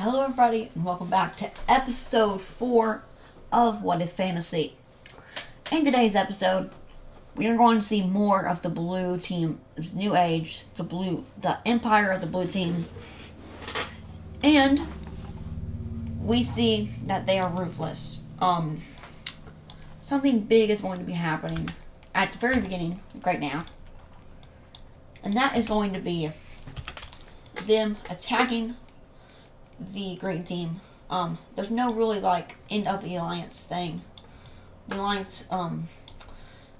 Hello everybody and welcome back to episode 4 of What If Fantasy. In today's episode, we are going to see more of the blue team's new age, the empire of the blue team. And we see that they are ruthless. Something big is going to be happening at the very beginning, right now. And that is going to be them attacking the green team. There's no really end of the alliance thing. The alliance,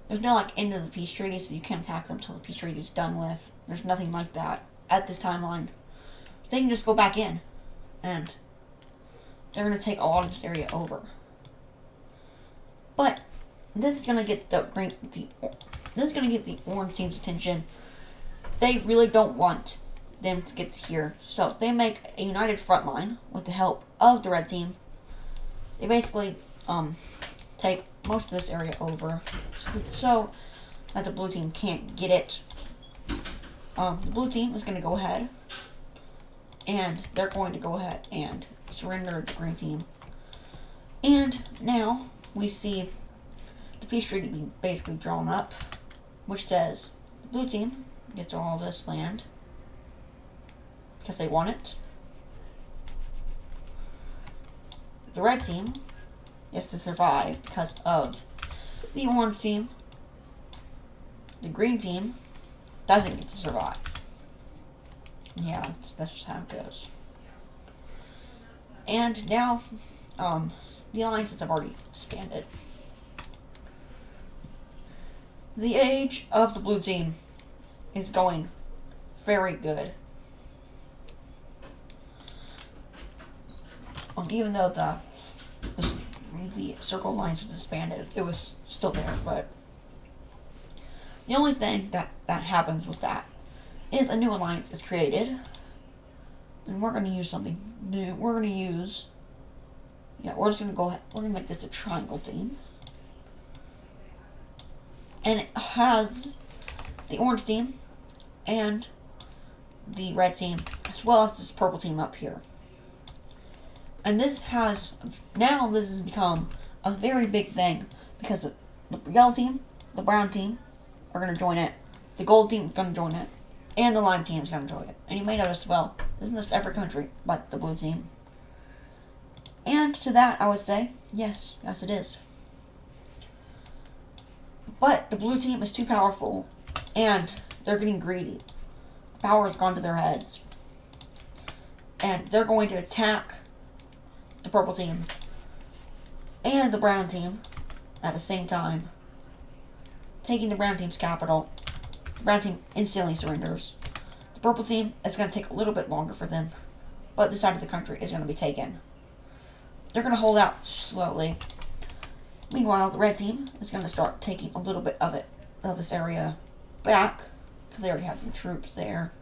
there's no end of the peace treaty, so you can't attack them until the peace treaty is done with. There's nothing like that at this timeline. They can just go back in, and they're gonna take a lot of this area over. But this is gonna get the orange team's attention. They really don't want them to get to here. So they make a united front line with the help of the red team. They basically take most of this area over so that the blue team can't get it. The blue team is going to go ahead and they're going to go ahead and surrender the green team. And now we see the peace treaty being basically drawn up, which says the blue team gets all this land because they want it. The red team gets to survive because of the orange team. The green team doesn't get to survive. Yeah, that's just how it goes. And now, the alliances have already expanded. The age of the blue team is going very good. Even though the circle lines were disbanded, it was still there. But the only thing that happens with that is a new alliance is created, and we're going to use something new. We're going to use, we're just going to go ahead. We're going to make this a triangle team, and it has the orange team and the red team, as well as this purple team up here. And this has become a very big thing because the yellow team, the brown team are going to join it, the gold team is going to join it, and the lime team is going to join it. And you may notice, isn't this every country but the blue team? And to that, I would say, yes it is. But the blue team is too powerful, and they're getting greedy. The power has gone to their heads. And they're going to attack the purple team and the brown team at the same time, taking the brown team's capital. The brown team instantly surrenders. The purple team is going to take a little bit longer for them, but this side of the country is going to be taken. They're going to hold out slowly. Meanwhile, the red team is going to start taking a little bit of this area back, because they already have some troops there.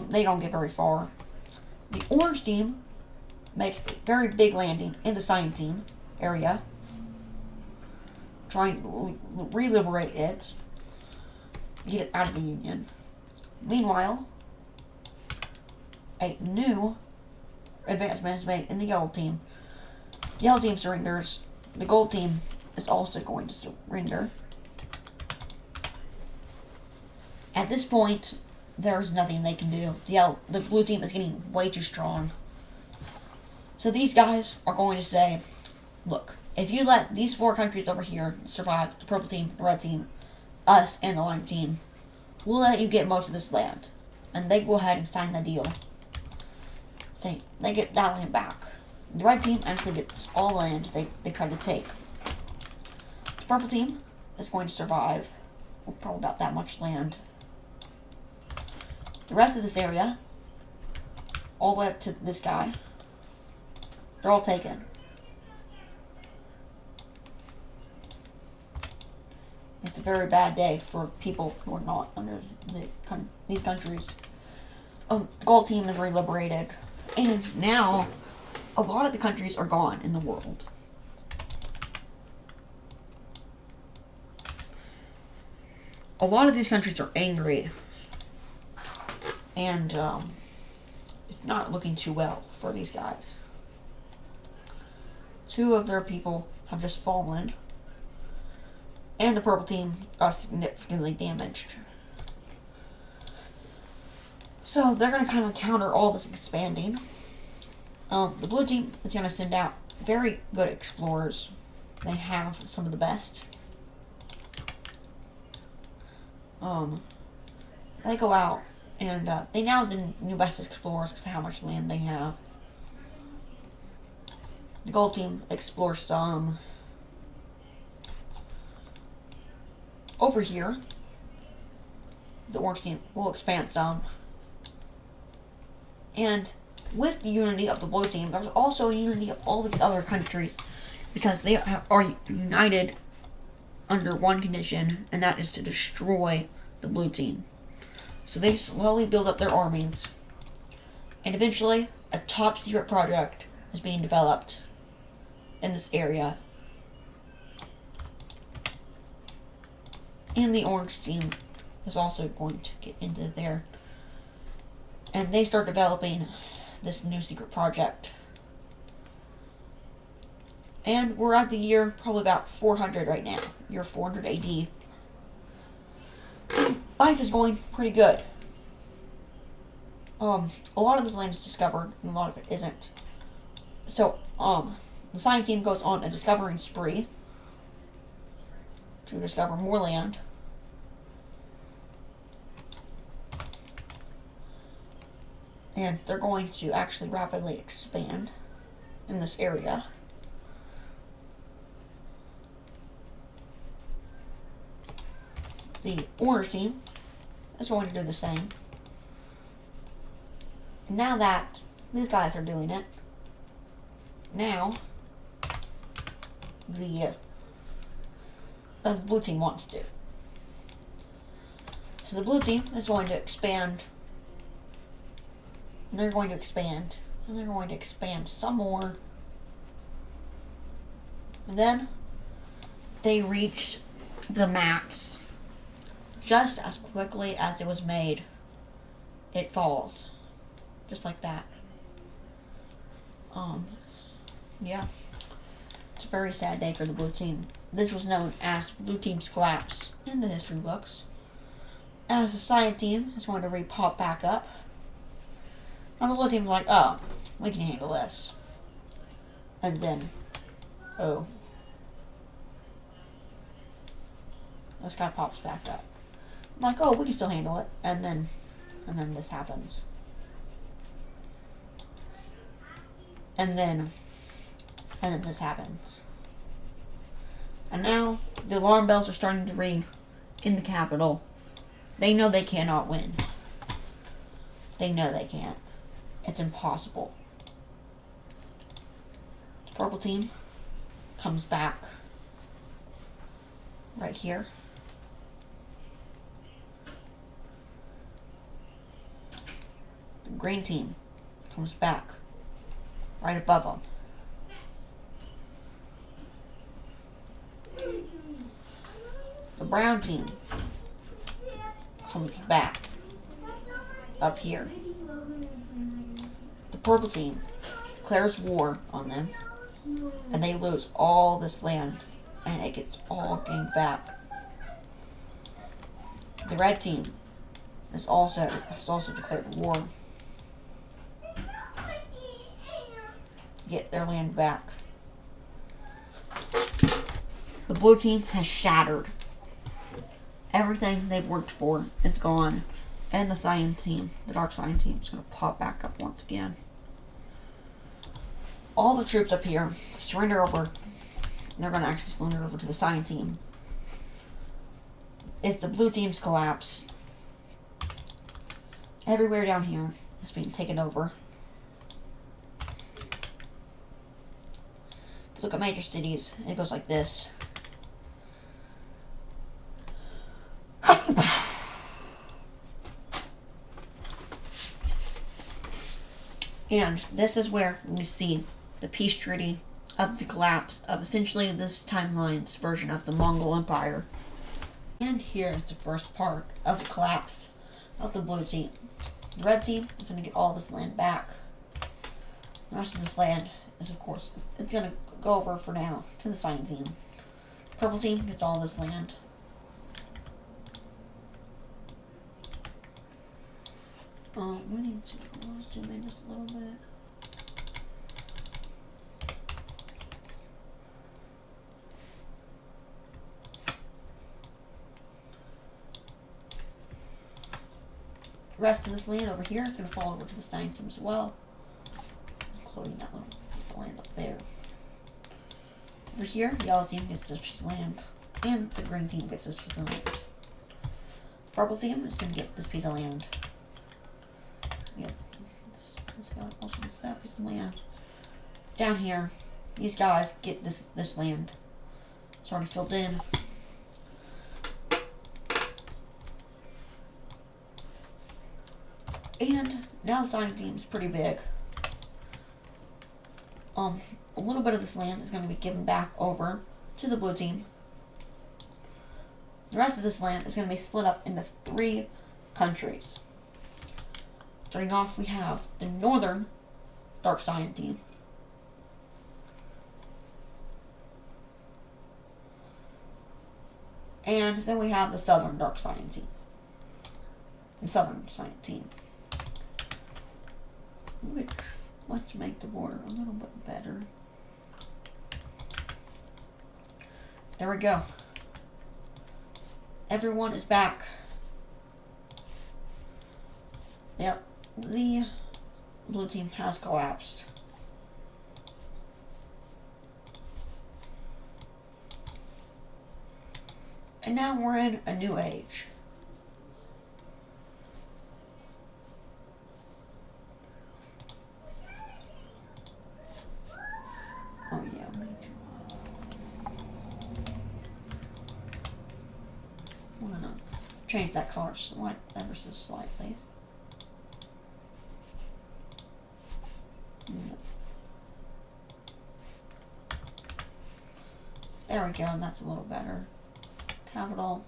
They don't get very far. The orange team makes a very big landing in the cyan team area, trying to re-liberate it, get it out of the Union. Meanwhile, a new advancement is made in the yellow team. The yellow team surrenders. The gold team is also going to surrender. At this point, there's nothing they can do. The blue team is getting way too strong. So these guys are going to say, look, if you let these 4 countries over here survive, the purple team, the red team, us, and the lime team, we'll let you get most of this land. And they go ahead and sign the deal. Say, they get that land back. The red team actually gets all the land they tried to take. The purple team is going to survive with probably about that much land. The rest of this area, all the way up to this guy, they're all taken. It's a very bad day for people who are not under these countries. The gold team is re-liberated, and now a lot of the countries are gone in the world. A lot of these countries are angry. And it's not looking too well for these guys. 2 of their people have just fallen, and the purple team are significantly damaged. So they're going to kind of counter all this expanding. The blue team is going to send out very good explorers. They have some of the best. They go out and they now the new best explorers because of how much land they have. The gold team explores some. Over here, the orange team will expand some. And with the unity of the blue team, there's also a unity of all these other countries because they are united under one condition, and that is to destroy the blue team. So they slowly build up their armies, and eventually a top secret project is being developed in this area. And the orange team is also going to get into there. And they start developing this new secret project. And we're at the year probably about 400 right now. Year 400 AD. Life is going pretty good. A lot of this land is discovered, and a lot of it isn't. So, the science team goes on a discovering spree to discover more land. And they're going to actually rapidly expand in this area. The orange team is going to do the same. And now that these guys are doing it, now the blue team wants to. So the blue team is going to expand. And they're going to expand. And they're going to expand some more. And then they reach the max. Just as quickly as it was made, it falls. Just like that. Yeah. It's a very sad day for the blue team. This was known as blue team's collapse in the history books. As the cyan team is going to re-pop back up. And the blue team's like, oh, we can handle this. And then, oh. This guy pops back up. I'm like, oh, we can still handle it. And then this happens. And then this happens. And now the alarm bells are starting to ring in the capital. They know they cannot win. They know they can't. It's impossible. The purple team comes back right here. The green team comes back right above them. The brown team comes back up here. The purple team declares war on them, and they lose all this land, and it gets all gained back. The red team has also declared war to get their land back. The blue team has shattered. Everything they've worked for is gone. And the cyan team, the dark cyan team, is going to pop back up once again. All the troops up here surrender over. And they're going to actually surrender over to the cyan team. It's the blue team's collapse. Everywhere down here is being taken over. If you look at major cities, it goes like this. And this is where we see the peace treaty of the collapse of essentially this timeline's version of the Mongol Empire. And here's the first part of the collapse of the blue team. The red team is going to get all this land back. The rest of this land is, of course, it's going to go over for now to the cyan team. Purple team gets all this land. We need to zoom in just a little bit. The rest of this land over here is going to fall over to the cyan team as well, including that little piece of land up there. Over here, the yellow team gets this piece of land, and the green team gets this piece of land. Purple team is going to get this piece of land. Yep, this guy also gets that piece of land. Down here, these guys get this land. It's already filled in. And now the cyan team is pretty big. A little bit of this land is going to be given back over to the blue team. The rest of this land is going to be split up into 3 countries. Starting off, we have the northern dark cyan team. And then we have the southern dark cyan team. The southern cyan team. Which, let's make the border a little bit better. There we go. Everyone is back. Yep, the blue team has collapsed. And now we're in a new age. Oh yeah, we need to. We're gonna change that color ever so slightly. There we go, and that's a little better. Capital.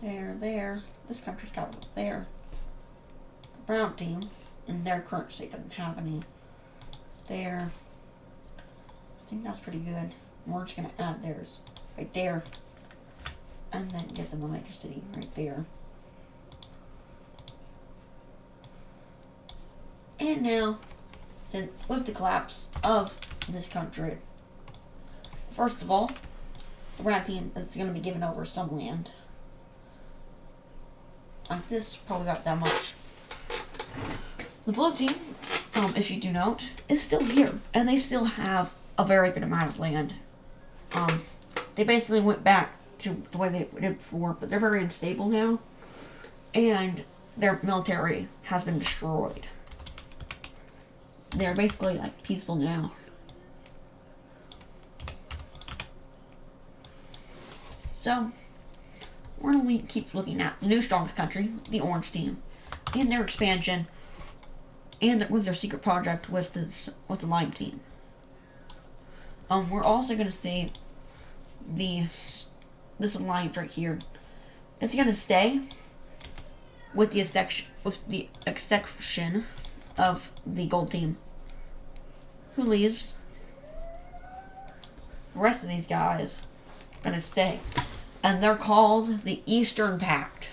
There. This country's capital there. The brown team, in their currency, doesn't have any. There. I think that's pretty good. We're just gonna add theirs right there. And then get them a major city right there. And now, with the collapse of this country, first of all, the brown team is going to be given over some land. Like this, probably got that much. The blue team, if you do note, is still here, and they still have a very good amount of land. They basically went back to the way they did before, but they're very unstable now, and their military has been destroyed. They're basically like peaceful now. So, we're going to keep looking at the new strongest country, the orange team, and their expansion, and with their secret project with the lime team. We're also going to see this alliance right here. It's going to stay with the exception of the gold team, who leaves. The rest of these guys are going to stay. And they're called the Eastern Pact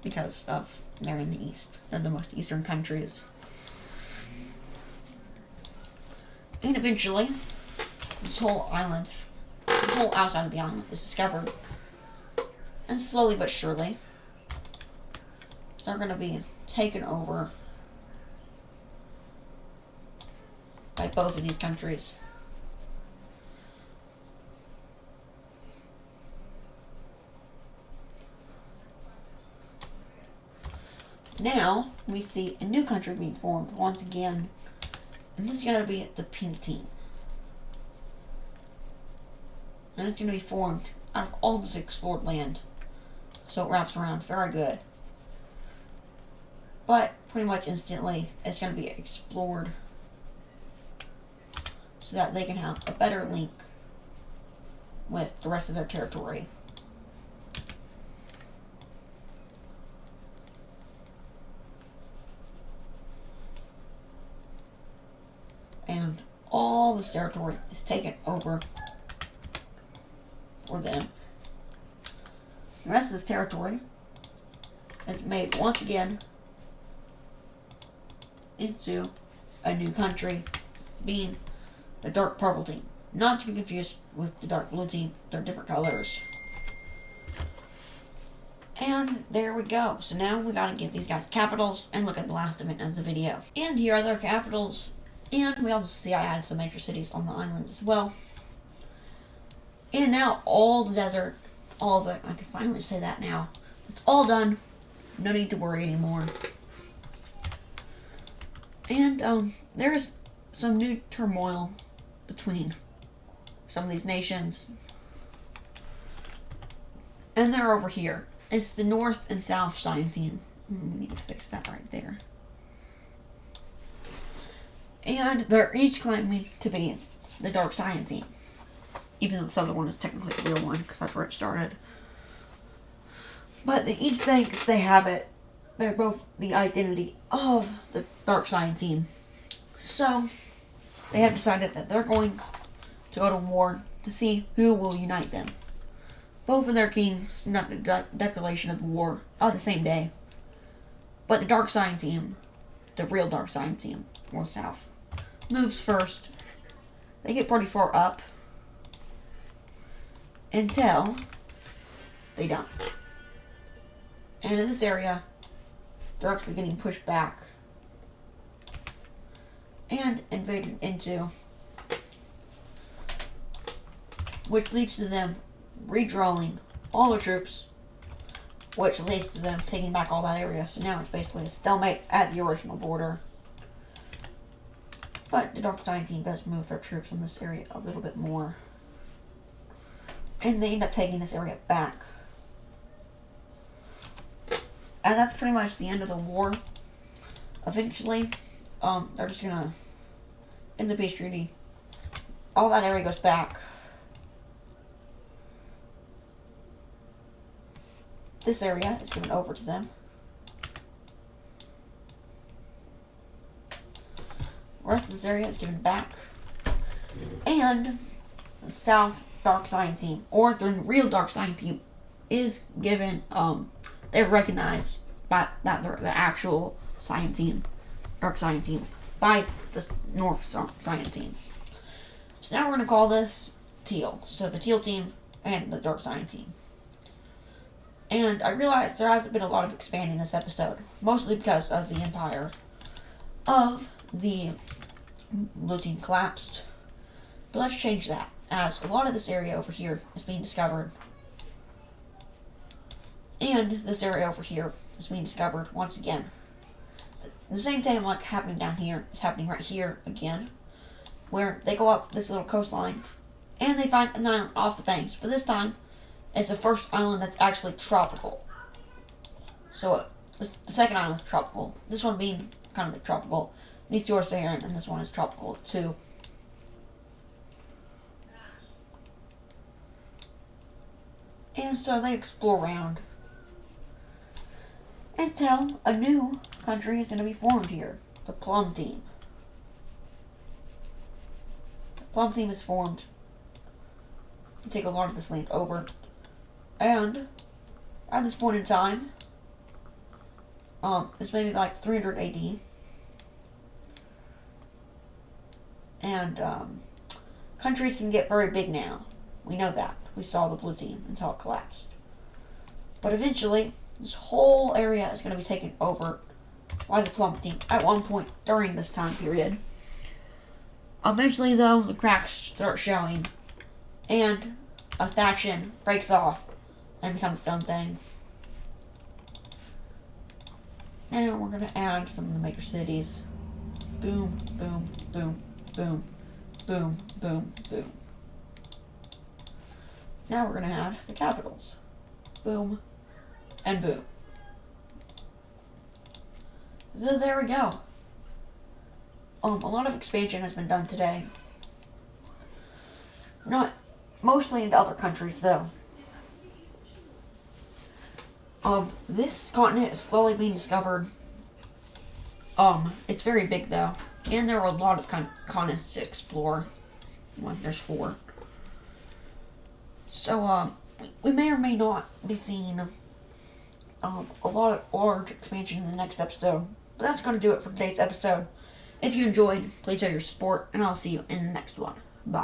because of they're in the East. They're the most eastern countries. And eventually, this whole island, the whole outside of the island is discovered. And slowly but surely, they're going to be taken over by both of these countries. Now, we see a new country being formed once again, and this is going to be the pink team. And it's going to be formed out of all this explored land. So it wraps around very good. But pretty much instantly, it's going to be explored so that they can have a better link with the rest of their territory. And all this territory is taken over for them. The rest of this territory is made once again into a new country, being the dark purple team. Not to be confused with the dark blue team, they're different colors. And there we go. So now we gotta give these guys capitals and look at the last event of the video. And here are their capitals. And we also see I added some major cities on the island as well. And now all the desert, all of it, I can finally say that now. It's all done. No need to worry anymore. And there's some new turmoil between some of these nations. And they're over here. It's the North and South Scientine. We need to fix that right there. And they're each claiming to be the Dark Scientine. Even though this other one is technically the real one, because that's where it started. But they each think they have it. They're both the identity of the Dark Scientine. So, they have decided that they're going to go to war to see who will unite them. Both of their kings snuck a declaration of war on the same day. But the Dark Scientine, the real Dark Scientine, North South, moves first. They get pretty far up until they don't. And in this area, they're actually getting pushed back and invaded into, which leads to them redrawing all their troops, which leads to them taking back all that area. So now it's basically a stalemate at the original border. But the Dark Scientine does move their troops in this area a little bit more. And they end up taking this area back. And that's pretty much the end of the war. Eventually, they're just gonna end the peace treaty. All that area goes back. This area is given over to them. The rest of this area is given back. And the South Dark Scientine, or the real Dark Scientine, is given, they're recognized by that they're the actual Scientine, Dark Scientine, by the North Scientine. So now we're going to call this Teal. So the Teal team and the Dark Scientine. And I realized there hasn't been a lot of expanding this episode, mostly because of the empire of the blue team collapsed. But let's change that, as a lot of this area over here is being discovered. And this area over here is being discovered once again. The same thing like happening down here is happening right here again, where they go up this little coastline and they find an island off the banks. But this time, it's the first island that's actually tropical. So the second island is tropical. This one being kind of like tropical. These two are Saharan, and this one is tropical too. And so they explore around until a new country is going to be formed here. The Plum Team. The Plum Team is formed to take a lot of this land over. And at this point in time, it's maybe like 300 AD. And countries can get very big now. We know that. We saw the blue team until it collapsed. But eventually, this whole area is going to be taken over by the Plum Team at one point during this time period. Eventually, though, the cracks start showing, and a faction breaks off and becomes its own thing. Now we're going to add some of the major cities. Boom, boom, boom, boom, boom, boom, boom. Now we're going to add the capitals. Boom and boom. So there we go. A lot of expansion has been done today. Not mostly into other countries, though. This continent is slowly being discovered. It's very big, though. And there are a lot of continents to explore. Well, there's 4. So, we may or may not be seeing a lot of large expansion in the next episode. But that's going to do it for today's episode. If you enjoyed, please show your support, and I'll see you in the next one. Bye.